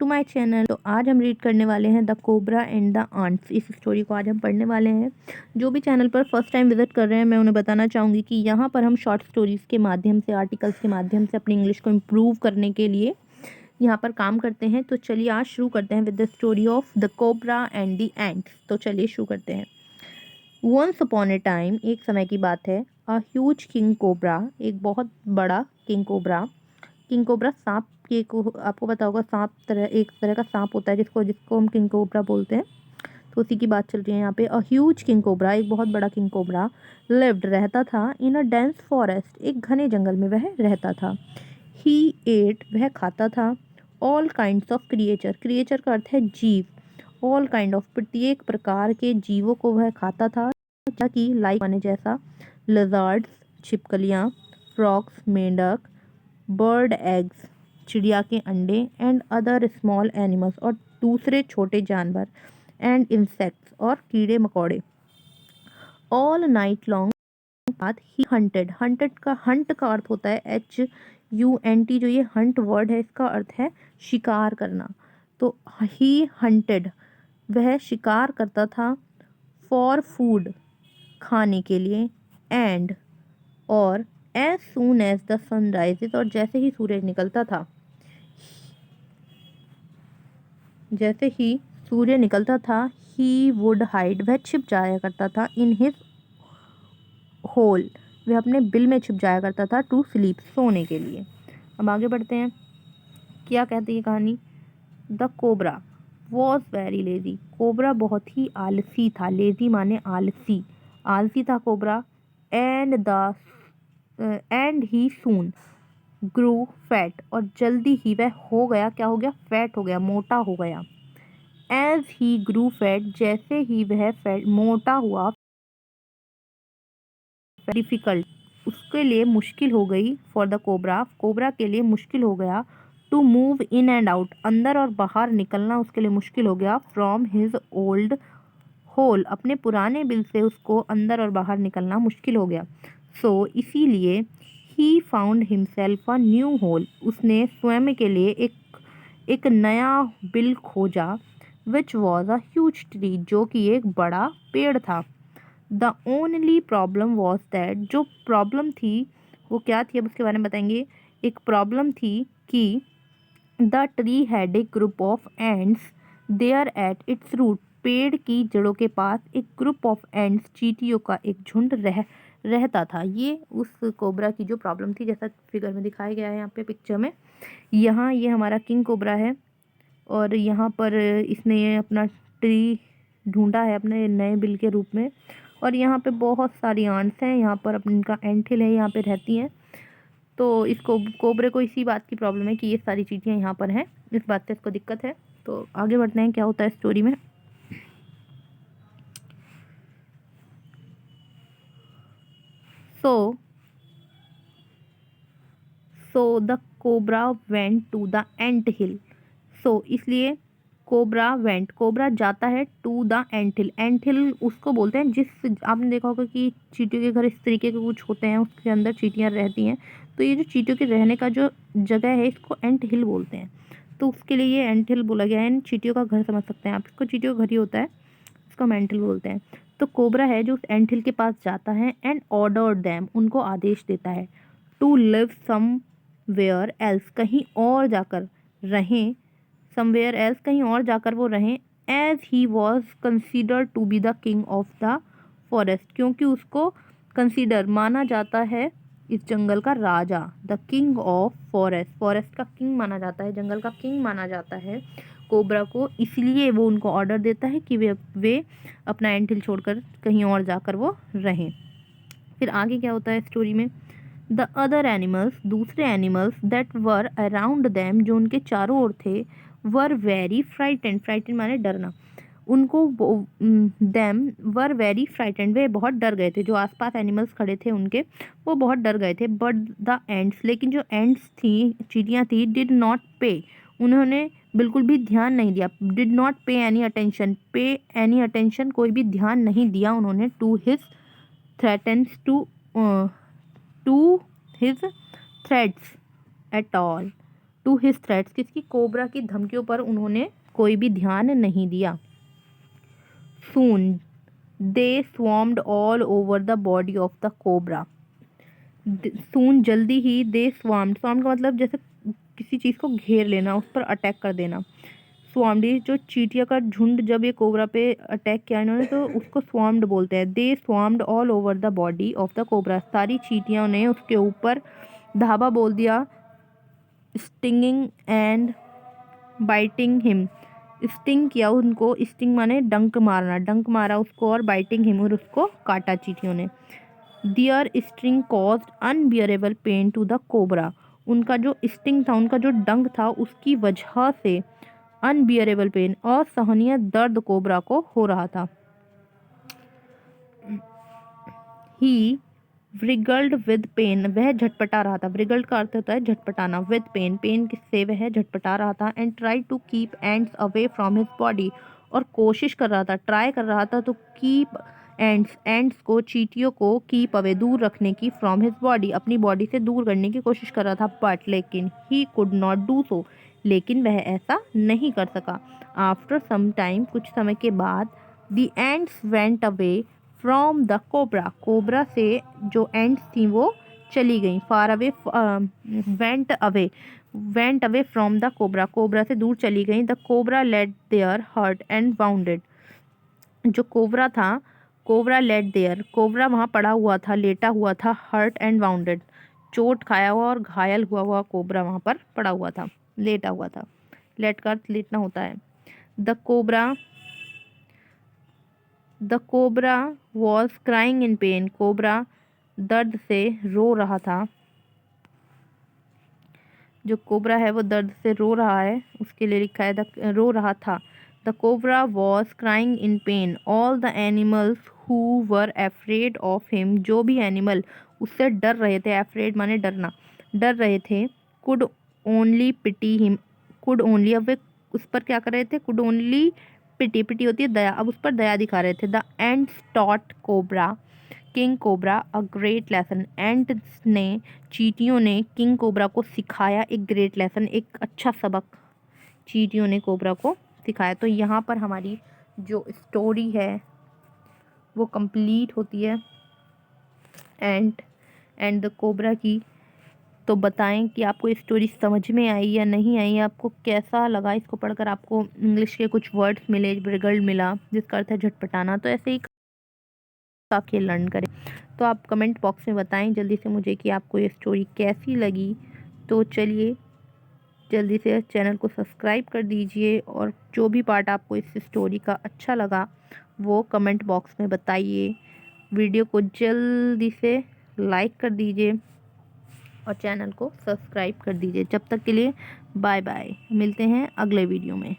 To my channel. तो आज हम रीड करने वाले हैं the cobra and the ants. इस स्टोरी को आज हम पढ़ने वाले हैं। जो भी चैनल पर फर्स्ट टाइम विजिट कर रहे हैं, मैं उन्हें बताना चाहूँगी कि यहाँ पर हम शॉर्ट स्टोरीज़ के माध्यम से, आर्टिकल्स के माध्यम से अपनी इंग्लिश को इम्प्रूव करने के लिए यहाँ पर काम करते हैं। तो चलिए आज शुरू करते हैं with the story of the cobra and the ants. तो चलिए शुरू करते हैं। वंस अपॉन ए टाइम, एक समय की बात है, अ ह्यूज किंग कोबरा, एक बहुत बड़ा किंग कोबरा। किंग कोबरा सांप के को आपको पता होगा, एक तरह का सांप होता है जिसको जिसको हम किंग कोबरा बोलते हैं। तो उसी की बात चल रही है यहाँ पे। अ ह्यूज किंग कोबरा, एक बहुत बड़ा किंग कोबरा, लिव्ड रहता था इन अ डेंस फॉरेस्ट, एक घने जंगल में वह रहता था। ही एट, वह खाता था, all kinds of creature, creature का अर्थ है जीव, ऑल काइंड ऑफ, प्रत्येक प्रकार के जीवों को वह खाता था, कि लाइक माने जैसा, लिजर्ड्स, छिपकलियाँ, फ्रॉक्स, मेंढक, बर्ड एग्स, चिड़िया के अंडे, एंड अदर स्मॉल एनिमल्स, और दूसरे छोटे जानवर, एंड इंसेक्ट्स, और कीड़े मकोड़े। ऑल नाइट लॉन्ग बाद ही हंटेड, हंट का अर्थ होता है HUNT। जो ये हंट वर्ड है, इसका अर्थ है शिकार करना। तो ही हंटेड, वह शिकार करता था, फॉर फूड, खाने के लिए, एंड, और, as soon as the sun rises, और जैसे ही सूरज निकलता था, जैसे ही सूर्य निकलता था, ही वुड हाइड, वह छिप जाया करता था, इन हिज होल, वह अपने बिल में छिप जाया करता था, टू स्लीप, सोने के लिए। अब आगे बढ़ते हैं, क्या कहती है कहानी। The cobra was very lazy, cobra बहुत ही आलसी था। लेजी माने आलसी, आलसी था cobra. And he soon grew fat, और जल्दी ही वह हो गया, क्या हो गया, फैट हो गया, मोटा हो गया। एज ही ग्रू फैट, जैसे ही वह फैट मोटा हुआ, डिफिकल्ट, उसके लिए मुश्किल हो गई, फॉर द कोबरा, कोबरा के लिए मुश्किल हो गया, to move in and out, अंदर और बाहर निकलना उसके लिए मुश्किल हो गया, फ्रॉम हिज ओल्ड होल, अपने पुराने बिल से उसको अंदर और बाहर निकलना मुश्किल हो गया। सो इसीलिए he found himself a new hole, उसने स्वयं के लिए एक नया बिल खोजा, which was a huge tree, जो कि एक बड़ा पेड़ था। The only problem was that, जो प्रॉब्लम थी वो क्या थी, अब उसके बारे में बताएंगे। एक प्रॉब्लम थी कि the tree had a group of ants there at its root, पेड़ की जड़ों के पास एक ग्रुप ऑफ एंड्स, चींटियों का एक झुंड रहता था। ये उस कोबरा की जो प्रॉब्लम थी, जैसा फिगर में दिखाया गया है यहाँ पे पिक्चर में। यहाँ ये हमारा किंग कोबरा है, और यहाँ पर इसने अपना ट्री ढूंढा है अपने नए बिल के रूप में। और यहाँ पे बहुत सारी आंट्स हैं, यहाँ पर इनका एंटिल है, यहाँ पे रहती हैं। तो इसको कोबरे को इसी बात की प्रॉब्लम है कि ये सारी चीज़ें यहाँ पर हैं, इस बात से इसको दिक्कत है। तो आगे बढ़ते हैं, क्या होता है स्टोरी में। So the cobra went to the anthill. So इसलिए कोबरा जाता है टू द एंट हिल। एंट हिल उसको बोलते हैं जिस, आपने देखा होगा कि चींटियों के घर इस तरीके के कुछ होते हैं, उसके अंदर चींटियाँ रहती हैं। तो ये जो चींटियों के रहने का जो जगह है, इसको एंट हिल बोलते हैं। तो उसके लिए ये एंट हिल बोला गया है। चींटियों का घर समझ सकते हैं आप इसको, चींटियों का घर ही होता है, इसको हम एंट हिल बोलते हैं। तो कोबरा है जो उस एंट हिल के पास जाता है, एंड ऑर्डर देम, उनको आदेश देता है, टू लिव समवेयर एल्स, कहीं और जाकर रहें, समवेयर एल्स, कहीं और जाकर वो रहें, as he was considered to be the king of the forest, क्योंकि उसको कंसिडर माना जाता है इस जंगल का राजा, the king of forest, forest का किंग माना जाता है, जंगल का किंग माना जाता है कोबरा को। इसलिए वो उनको ऑर्डर देता है कि वे अपना एंटिल छोड़कर कहीं और जाकर वो रहें। फिर आगे क्या होता है स्टोरी में। द अदर एनिमल्स, दूसरे animals, that were around them, जो उनके चारों ओर थे, वर वेरी फ्राइटेंड, फ्राइटेंड माने डरना, उनको देम वर वेरी फ्राइटेंड, वे बहुत डर गए थे, जो आसपास एनिमल्स खड़े थे उनके, वो बहुत डर गए थे। बट द एंड्स, लेकिन जो एंड्स थी, चींटियाँ थी, डिड नॉट पे, उन्होंने बिल्कुल भी ध्यान नहीं दिया, did not pay any attention, pay any attention, कोई भी ध्यान नहीं दिया उन्होंने, to his threatens, to his threads at all, to his threats, किसकी, कोबरा की धमकियों पर उन्होंने कोई भी ध्यान नहीं दिया। Soon they swarmed all over the body of the cobra. Soon जल्दी ही, दे स्वॉर्म्ड, स्वॉर्म्ड का मतलब जैसे किसी चीज़ को घेर लेना, उस पर अटैक कर देना। स्वार्म्ड, जो चींटियों का झुंड जब ये कोबरा पे अटैक किया इन्होंने तो उसको स्वार्म्ड बोलते हैं। They swarmed all over the body of the cobra, सारी चींटियों ने उसके ऊपर धावा बोल दिया। Stinging and biting him, sting किया उनको, स्टिंग माने डंक मारना, डंक मारा उसको, और बाइटिंग हिम, और उसको काटा चींटियों ने। Their sting caused unbearable pain to the cobra, उनका जो स्टिंग था, उनका जो डंक था, उसकी वजह से अनबियरेबल पेन, असहनीय दर्द कोबरा को हो रहा था। ही व्रिगल्ड विद पेन, वह झटपटा रहा था। व्रिगल्ड का अर्थ होता है झटपटाना, विद पेन, पेन से वह झटपटा रहा था। And try to keep ants away from his body, और कोशिश कर रहा था, ट्राई कर रहा था तो कीप एंड्स, एंड्स को, चींटियों को, कीप अवे, दूर रखने की, फ्रॉम हिज बॉडी, अपनी बॉडी से दूर करने की कोशिश कर रहा था। बट लेकिन he could not do so, लेकिन वह ऐसा नहीं कर सका। आफ्टर सम टाइम, कुछ समय के बाद, the ants went away from the cobra, cobra से जो एंड्स थी वो चली गई। Far away, went away from the cobra, cobra से दूर चली गई। The cobra let there hurt and wounded, जो कोबरा था, कोबरा लेट देयर, कोबरा वहाँ पड़ा हुआ था, लेटा हुआ था। हर्ट एंड वाउंडेड, चोट खाया हुआ और घायल हुआ हुआ कोबरा वहाँ पर पड़ा हुआ था, लेटा हुआ था। लेट का अर्थ लेटना होता है। The cobra was crying in pen, cobra दर्द से रो रहा था। जो कोबरा है वो दर्द से रो रहा है, उसके लिए लिखा है रो रहा था। The cobra was crying in pen, all the animals who were afraid of him, जो भी एनिमल उससे डर रहे थे, एफ्रेड माने डरना, डर रहे थे। Could only pity him, could only, अब वे उस पर क्या कर रहे थे, कुड ओनली पिटी, पिटी होती है दया, अब उस पर दया दिखा रहे थे। The ends taught cobra king cobra a great lesson, ends ने, चींटियों ने किंग कोबरा को सिखाया एक ग्रेट लेसन, एक अच्छा सबक चींटियों ने कोबरा को सिखाया। तो यहाँ पर हमारी जो स्टोरी है वो कंप्लीट होती है। एंड द कोबरा की। तो बताएं कि आपको ये स्टोरी समझ में आई या नहीं आई, आपको कैसा लगा इसको पढ़कर। आपको इंग्लिश के कुछ वर्ड्स मिले, ब्रिगल्ड मिला जिसका अर्थ है झटपटाना, तो ऐसे ही आप खेल लर्न करें। तो आप कमेंट बॉक्स में बताएं जल्दी से मुझे कि आपको ये स्टोरी कैसी लगी। तो चलिए जल्दी से चैनल को सब्सक्राइब कर दीजिए, और जो भी पार्ट आपको इस स्टोरी का अच्छा लगा वो कमेंट बॉक्स में बताइए। वीडियो को जल्दी से लाइक कर दीजिए और चैनल को सब्सक्राइब कर दीजिए। जब तक के लिए बाय बाय, मिलते हैं अगले वीडियो में।